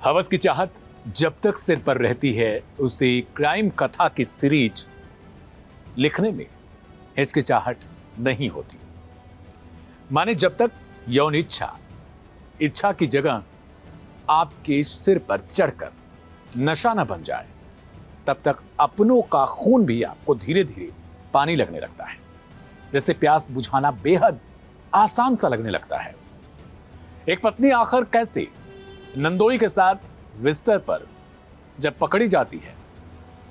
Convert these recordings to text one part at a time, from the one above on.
हवस की चाहत जब तक सिर पर रहती है उसे क्राइम कथा की सीरीज लिखने में हिचकिचाहट नहीं होती। माने जब तक यौन इच्छा की जगह आपके सिर पर चढ़कर नशा न बन जाए, तब तक अपनों का खून भी आपको धीरे धीरे पानी लगने लगता है। जैसे प्यास बुझाना बेहद आसान सा लगने लगता है। एक पत्नी आखिर कैसे नंदोई के साथ बिस्तर पर जब पकड़ी जाती है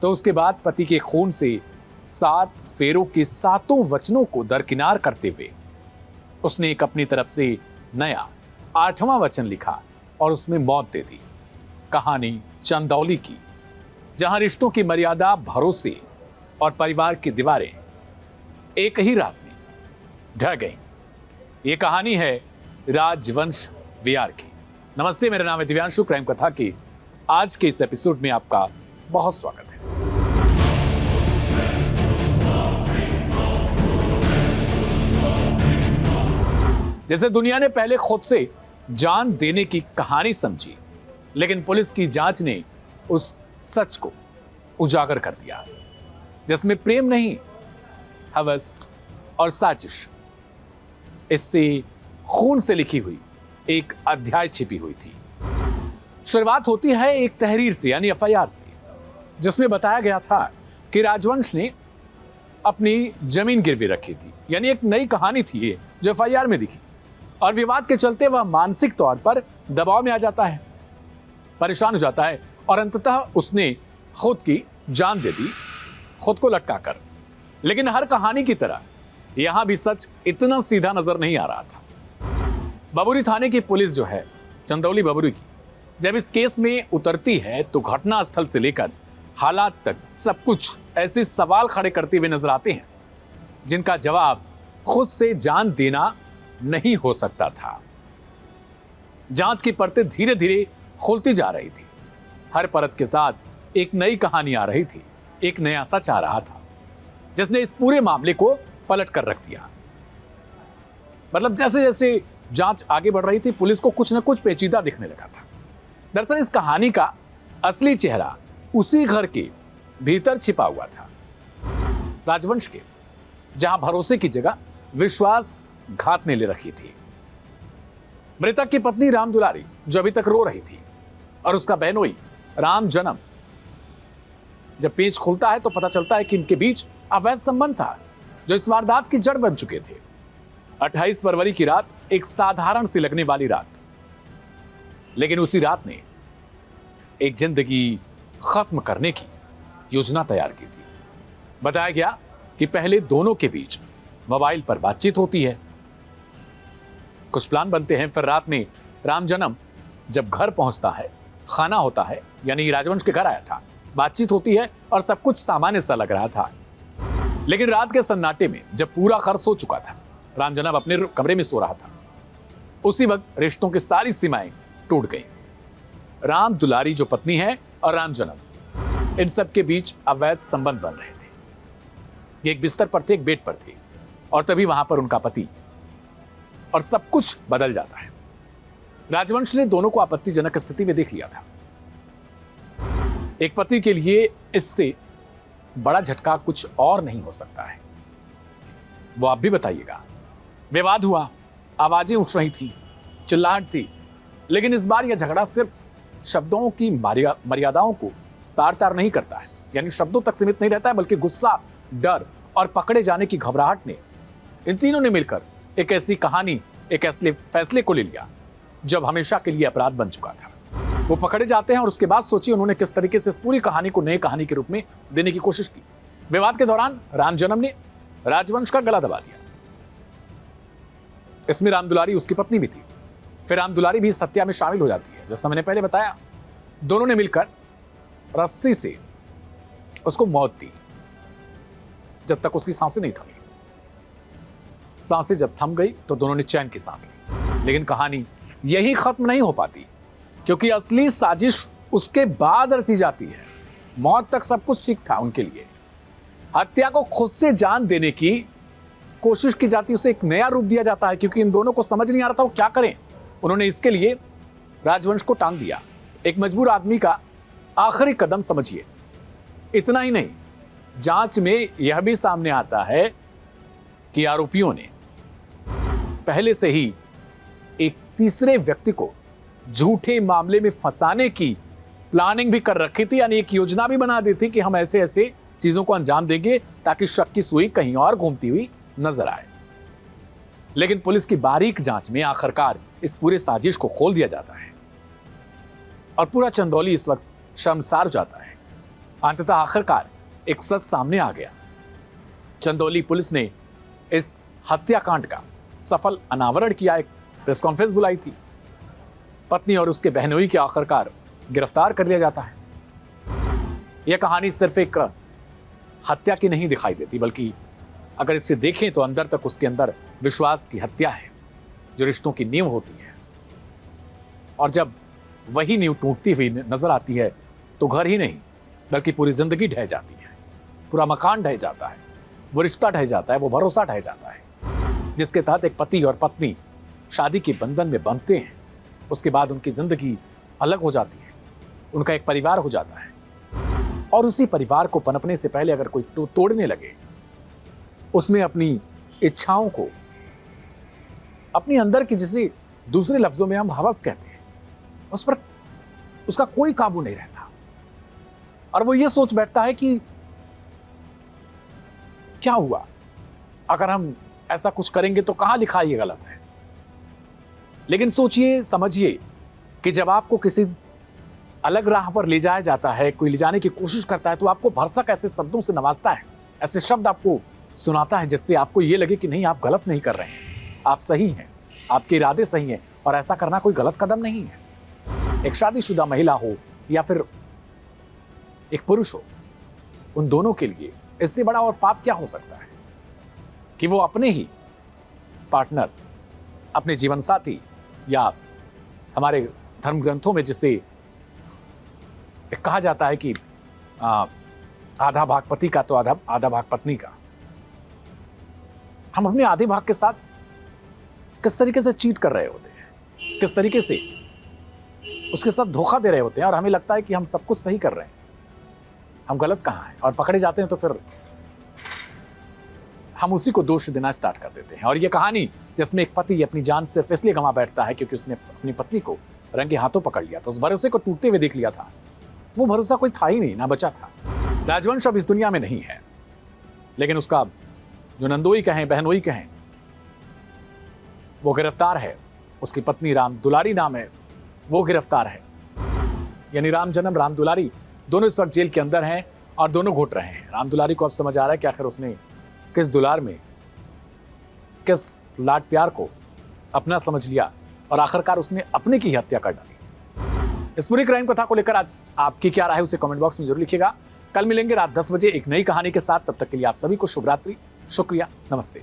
तो उसके बाद पति के खून से 7 फेरों के 7 वचनों को दरकिनार करते हुए उसने एक अपनी तरफ से नया 8वां वचन लिखा और उसमें मौत दे दी। कहानी चंदौली की, जहां रिश्तों की मर्यादा, भरोसे और परिवार की दीवारें एक ही रात में ढह गई। ये कहानी है राजवंश विहार की। नमस्ते, मेरा नाम है दिव्यांशु। क्राइम कथा की आज के इस एपिसोड में आपका बहुत स्वागत है। जैसे दुनिया ने पहले खुद से जान देने की कहानी समझी, लेकिन पुलिस की जांच ने उस सच को उजागर कर दिया जिसमें प्रेम नहीं, हवस और साजिश, इससे खून से लिखी हुई एक अध्याय छिपी हुई थी। शुरुआत होती है एक तहरीर से, यानी एफआईआर से, जिसमें बताया गया था कि राजवंश ने अपनी जमीन गिरवी रखी थी। यानी एक नई कहानी थी ये जो एफआईआर में दिखी, और विवाद के चलते वह मानसिक तौर पर दबाव में आ जाता है, परेशान हो जाता है और अंततः उसने खुद की जान दे दी, खुद को लटकाकर। लेकिन हर कहानी की तरह यहां भी सच इतना सीधा नजर नहीं आ रहा था। बबुरी थाने की पुलिस जो है, चंदौली बबुरी की, जब इस केस में उतरती है तो घटना स्थल से लेकर हालात तक सब कुछ ऐसे सवाल खड़े करते हुए नजर आते हैं जिनका जवाब खुद से जान देना नहीं हो सकता था। जांच की परतें धीरे धीरे खुलती जा रही थी। हर परत के साथ एक नई कहानी आ रही थी, एक नया सच आ रहा था जिसने इस पूरे मामले को पलट कर रख दिया। मतलब जैसे जैसे जांच आगे बढ़ रही थी, पुलिस को कुछ न कुछ पेचीदा दिखने लगा था। दरअसल इस कहानी का असली चेहरा उसी घर के भीतर छिपा हुआ था, राजवंश के, जहां भरोसे की जगह विश्वासघात ने ले रखी थी। मृतक की पत्नी राम दुलारी जो अभी तक रो रही थी, और उसका बहनोई राम जन्म। जब पेच खुलता है तो पता चलता है कि इनके बीच अवैध संबंध था जो इस वारदात की जड़ बन चुके थे। 28 फरवरी की रात एक साधारण सी लगने वाली रात, लेकिन उसी रात ने एक जिंदगी खत्म करने की योजना तैयार की थी। बताया गया कि पहले दोनों के बीच मोबाइल पर बातचीत होती है, कुछ प्लान बनते हैं। फिर रात में राम जन्म जब घर पहुंचता है, खाना होता है, यानी राजवंश के घर आया था, बातचीत होती है और सब कुछ सामान्य सा लग रहा था। लेकिन रात के सन्नाटे में जब पूरा घर सो चुका था, राम जन्म अपने कमरे में सो रहा था, उसी वक्त रिश्तों की सारी सीमाएं टूट गई। राम दुलारी जो पत्नी है और राम जन्म, इन सब के बीच अवैध संबंध बन रहे थे। ये एक बिस्तर पर थे, एक बेड पर थे, और तभी वहां पर उनका पति, और सब कुछ बदल जाता है। राजवंश ने दोनों को आपत्तिजनक स्थिति में देख लिया था। एक पति के लिए इससे बड़ा झटका कुछ और नहीं हो सकता है। वो आप भी बताइएगा। विवाद हुआ, आवाजें उठ रही थी, चिल्लाहट थी, लेकिन इस बार यह झगड़ा सिर्फ शब्दों की मर्यादाओं को तार तार नहीं करता है, यानी शब्दों तक सीमित नहीं रहता है, बल्कि गुस्सा, डर और पकड़े जाने की घबराहट ने, इन तीनों ने मिलकर एक ऐसी कहानी, एक ऐसे फैसले को ले लिया जब हमेशा के लिए अपराध बन चुका था। वो पकड़े जाते हैं और उसके बाद सोचिए उन्होंने किस तरीके से इस पूरी कहानी को नई कहानी के रूप में देने की कोशिश की। विवाद के दौरान राम जन्म ने राजवंश का गला दबा दिया। इसमें राम दुलारी उसकी पत्नी भी थी। फिर राम दुलारी भी इस हत्या में शामिल हो जाती है। जैसा मैंने पहले बताया, दोनों ने मिलकर रस्सी से उसको मौत दी जब तक उसकी सांसें नहीं थमी। सांसें जब थम गई तो दोनों ने चैन की सांस ली। लेकिन कहानी यही खत्म नहीं हो पाती, क्योंकि असली साजिश उसके बाद रची जाती है। मौत तक सब कुछ ठीक था उनके लिए, हत्या को खुद से जान देने की कोशिश की जाती, उसे एक नया रूप दिया जाता है, क्योंकि इन दोनों को समझ नहीं आ रहा था वो क्या करें। उन्होंने इसके लिए राजवंश को टांग दिया, एक मजबूर आदमी का आखिरी कदम समझिए। इतना ही नहीं, जांच में यह भी सामने आता है कि आरोपियों ने पहले से ही एक तीसरे व्यक्ति को झूठे मामले में फंसाने की प्लानिंग भी कर रखी थी, यानी एक योजना भी बना दी थी कि हम ऐसे ऐसे चीजों को अंजाम देंगे ताकि शक की सुई कहीं और घूमती हुई नजर आए। लेकिन पुलिस की बारीक जांच में आखिरकार इस पूरे साजिश को खोल दिया जाता है और पूरा चंदौली इस वक्त शर्मसार हो जाता है। अंततः आखिरकार एक सच सामने आ गया। चंदौली पुलिस ने इस हत्याकांड का सफल अनावरण किया, एक प्रेस कॉन्फ्रेंस बुलाई थी। पत्नी और उसके बहनोई के आखिरकार गिरफ्तार कर लिया जाता है। यह कहानी सिर्फ एक हत्या की नहीं दिखाई देती, बल्कि अगर इसे देखें तो अंदर तक उसके अंदर विश्वास की हत्या है, जो रिश्तों की नींव होती है। और जब वही नींव टूटती हुई नजर आती है तो घर ही नहीं बल्कि पूरी जिंदगी ढह जाती है, पूरा मकान ढह जाता है, वो रिश्ता ढह जाता है, वो भरोसा ढह जाता है जिसके तहत एक पति और पत्नी शादी के बंधन में बंधते हैं। उसके बाद उनकी जिंदगी अलग हो जाती है, उनका एक परिवार हो जाता है और उसी परिवार को पनपने से पहले अगर कोई तोड़ने लगे, उसमें अपनी इच्छाओं को, अपनी अंदर की, जिसे दूसरे लफ्जों में हम हवस कहते हैं, उस पर उसका कोई काबू नहीं रहता और वो ये सोच बैठता है कि क्या हुआ, अगर हम ऐसा कुछ करेंगे तो कहां लिखा ये गलत है। लेकिन सोचिए, समझिए कि जब आपको किसी अलग राह पर ले जाया जाता है, कोई ले जाने की कोशिश करता है, तो आपको भरसक ऐसे शब्दों से नवाजता है, ऐसे शब्द आपको सुनाता है जिससे आपको ये लगे कि नहीं, आप गलत नहीं कर रहे हैं, आप सही हैं, आपके इरादे सही हैं और ऐसा करना कोई गलत कदम नहीं है। एक शादीशुदा महिला हो या फिर एक पुरुष हो, उन दोनों के लिए इससे बड़ा और पाप क्या हो सकता है कि वो अपने ही पार्टनर, अपने जीवन साथी, या हमारे धर्म ग्रंथों में जिसे कहा जाता है कि आधा भाग पति का तो आधा भाग पत्नी का, हम अपने आधे भाग के साथ किस तरीके से चीट कर रहे होते हैं, किस तरीके से उसके साथ धोखा दे रहे होते हैं और हमें लगता है कि हम सब कुछ सही कर रहे हैं, हम गलत कहाँ हैं, और पकड़े जाते हैं तो फिर हम उसी को दोष देना स्टार्ट कर देते हैं। और ये कहानी जिसमें एक पति अपनी जान सिर्फ इसलिए गंवा बैठता है क्योंकि उसने अपनी पत्नी को रंगे हाथों पकड़ लिया था, उस भरोसे को टूटते हुए देख लिया था, वो भरोसा कोई था ही नहीं, ना बचा था। राजवंश अब इस दुनिया में नहीं है, लेकिन उसका जो नंदोई कहें, बहनोई कहें, वो गिरफ्तार है। उसकी पत्नी राम दुलारी नाम है, वो गिरफ्तार है। यानी राम जन्म, राम दुलारी दोनों इस वक्त जेल के अंदर हैं और दोनों घुट रहे हैं। राम दुलारी को अब समझ आ रहा है कि आखिर उसने किस दुलार में, किस लाड प्यार को अपना समझ लिया और आखिरकार उसने अपने की हत्या कर डाली। इस पूरी क्राइम कथा को लेकर आज आपकी क्या राय है उसे कमेंट बॉक्स में जरूर लिखिएगा। कल मिलेंगे रात 10 बजे एक नई कहानी के साथ। तब तक के लिए आप सभी को शुभ रात्रि, शुक्रिया, नमस्ते।